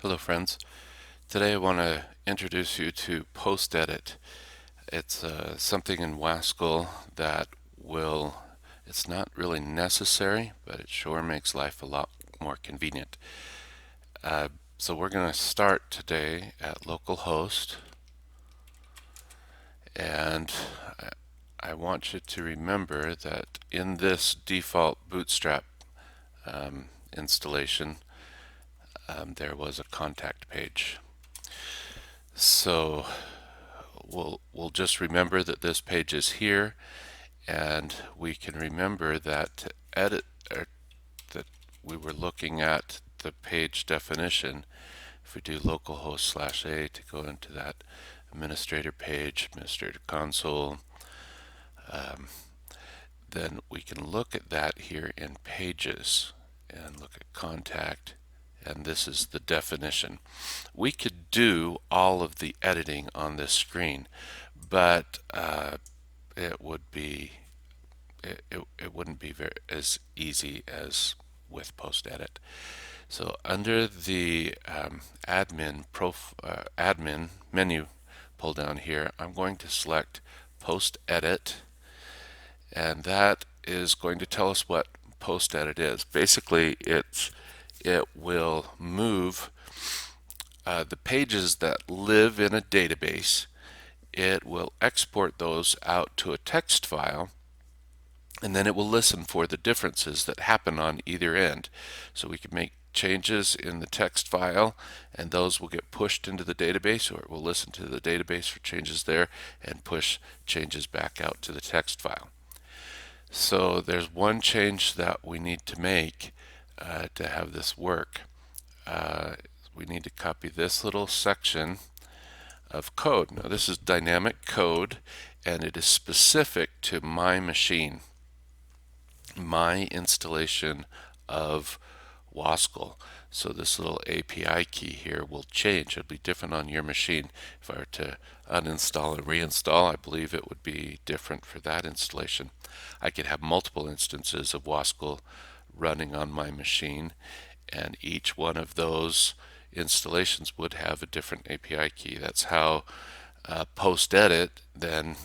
Hello friends. Today I want to introduce you to postedit. It's something in WaSQL that it's not really necessary, but it sure makes life a lot more convenient. Uh, so we're going to start today at localhost, and I want you to remember that in this default Bootstrap installation, there was a contact page. So we'll just remember that this page is here, and we can remember that to edit, or that we were looking at the page definition. If we do localhost/a to go into that administrator page, administrator console, then we can look at that here in pages and look at contact, and this is the definition. We could do all of the editing on this screen, but it would be it wouldn't be as easy as with postedit. So under the admin menu pull down here, I'm going to select postedit, and that is going to tell us what postedit is. Basically, it will move the pages that live in a database. It will export those out to a text file, and then it will listen for the differences that happen on either end. So we can make changes in the text file, and those will get pushed into the database, or it will listen to the database for changes there and push changes back out to the text file. So there's one change that we need to make to have this work. We need to copy this little section of code. Now this is dynamic code, and it is specific to my machine, my installation of WaSQL. So this little API key here will change. It'll be different on your machine. If I were to uninstall and reinstall, I believe it would be different for that installation. I could have multiple instances of WaSQL running on my machine, and each one of those installations would have a different API key. That's how postedit then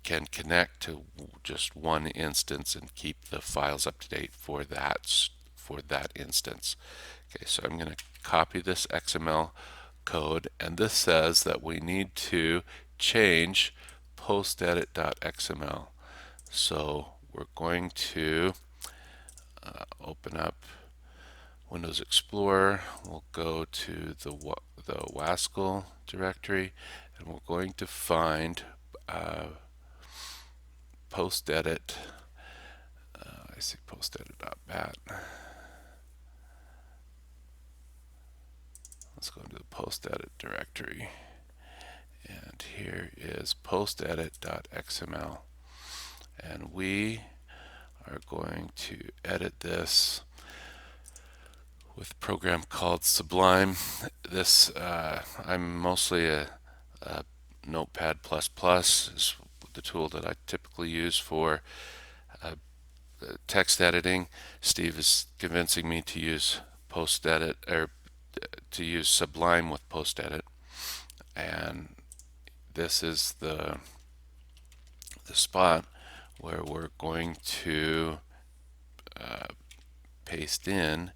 can connect to just one instance and keep the files up to date for that instance. Okay, so I'm going to copy this XML code, and this says that we need to change postedit.xml. So we're going to open up Windows Explorer. We'll go to the WaSQL directory, and we're going to find postedit. I see postedit.bat. Let's go into the postedit directory, and here is postedit.xml, and we are going to edit this with a program called Sublime. This I'm mostly a Notepad++ is the tool that I typically use for text editing. Steve is convincing me to use postedit, or to use Sublime with postedit, and this is the spot where we're going to paste in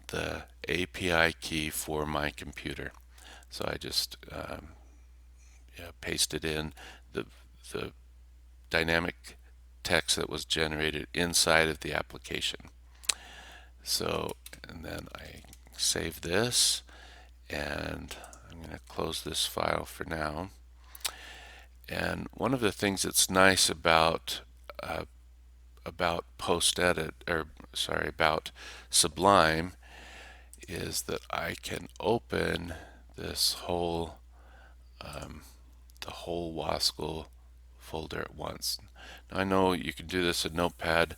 the API key for my computer. So I just pasted in the dynamic text that was generated inside of the application. So, and then I save this, and I'm going to close this file for now. And one of the things that's nice about postedit, or sorry, about Sublime, is that I can open this whole the whole WaSQL folder at once. Now I know you can do this in Notepad++.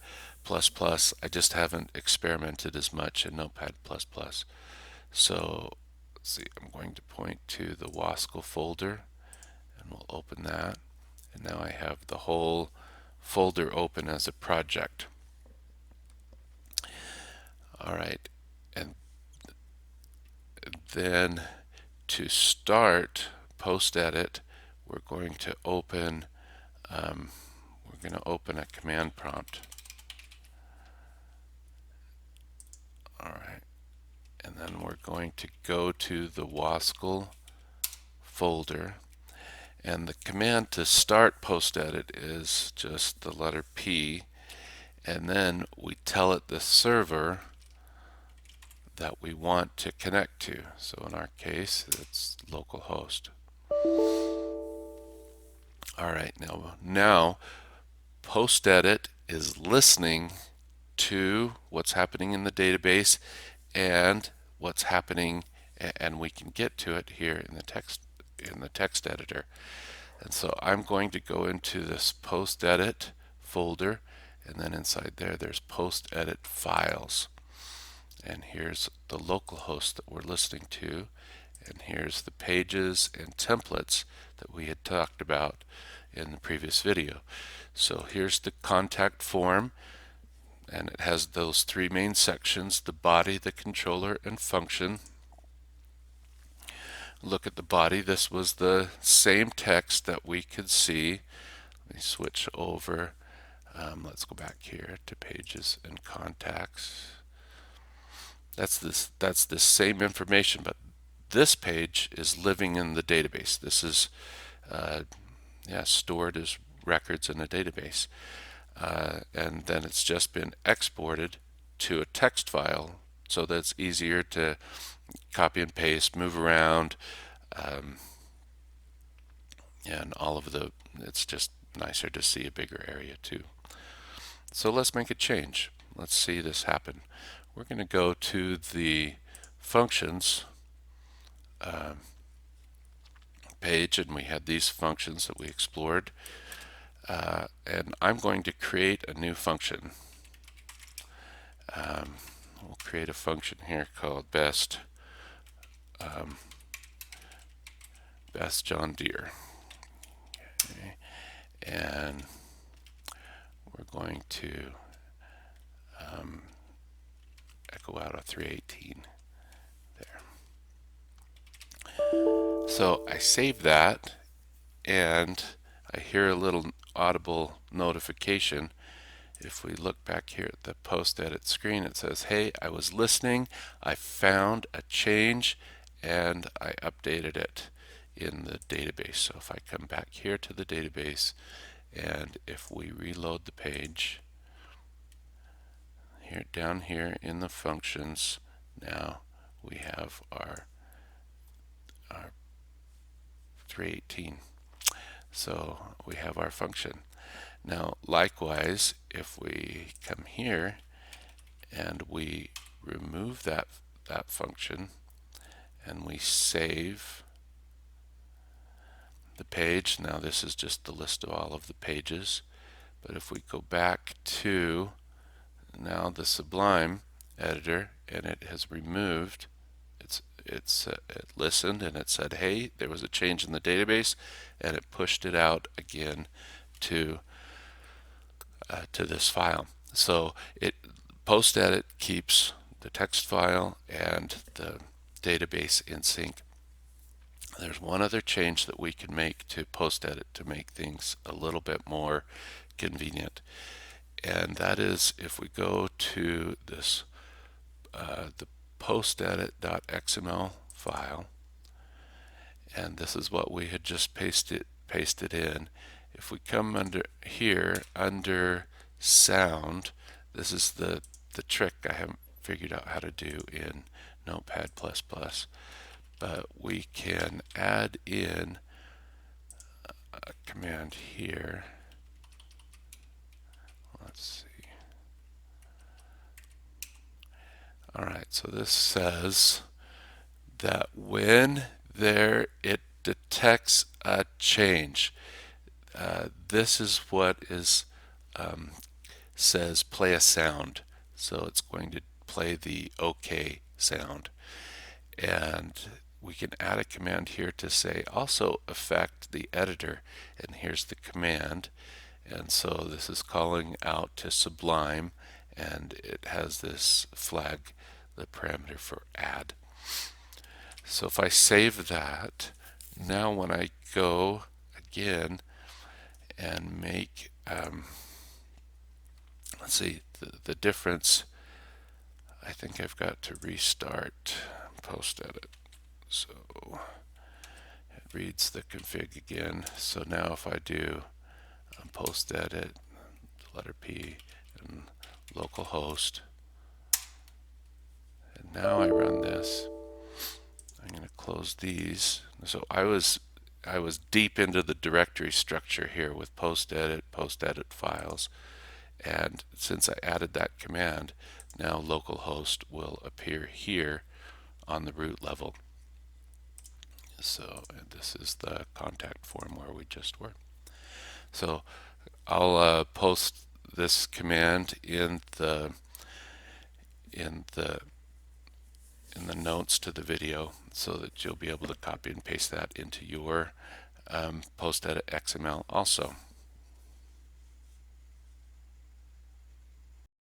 I just haven't experimented as much in Notepad++. So let's see, I'm going to point to the WaSQL folder, and we'll open that. And now I have the whole folder open as a project. All right, and then to start PostEdit, we're going to open a command prompt. All right, and then we're going to go to the WaSQL folder, and the command to start PostEdit is just the letter P, and then we tell it the server that we want to connect to. So in our case, it's localhost. All right, now PostEdit is listening to what's happening in the database and what's happening, and we can get to it here in the text editor. And so I'm going to go into this PostEdit folder, and then inside there's PostEdit files. And here's the localhost that we're listening to, and here's the pages and templates that we had talked about in the previous video. So here's the contact form, and it has those three main sections: the body, the controller, and function. Look at the body. This was the same text that we could see. Let me switch over. Let's go back here to pages and contacts. That's the same information, but this page is living in the database. This is stored as records in a database, and then it's just been exported to a text file so that it's easier to copy and paste, move around, and it's just nicer to see a bigger area too. So let's make a change. Let's see this happen. We're going to go to the functions page, and we had these functions that we explored, and I'm going to create a new function. We'll create a function here called best John Deere, okay. And we're going to echo out a 318 there. So I save that, and I hear a little audible notification. If we look back here at the PostEdit screen, it says, hey, I was listening, I found a change, and I updated it in the database. So if I come back here to the database, and if we reload the page, here down here in the functions, now we have our 318. So we have our function. Now likewise, if we come here and we remove that function and we save the page, now this is just the list of all of the pages, but if we go back to now the Sublime editor, and it has removed, it listened and it said, hey, there was a change in the database, and it pushed it out again to this file. So PostEdit keeps the text file and the database in sync. There's one other change that we can make to PostEdit to make things a little bit more convenient, and that is if we go to this the postedit.xml file, and this is what we had just pasted in. If we come under here under sound, this is the trick I haven't figured out how to do in Notepad++, but we can add in a command here. Let's see. All right, so this says that when it detects a change, this is what says play a sound. So it's going to play the OK sound, and we can add a command here to say also affect the editor, and here's the command. And so this is calling out to Sublime, and it has this flag, the parameter for add. So if I save that, now when I go again and make, let's see, the difference, I think I've got to restart PostEdit. So it reads the config again. So now if I do PostEdit, letter P, and localhost, and now I run this, I'm going to close these. So I was deep into the directory structure here with postedit, postedit files, and since I added that command, now localhost will appear here on the root level. So and this is the contact form where we just were. So I'll post this command in the notes to the video so that you'll be able to copy and paste that into your postedit.xml also.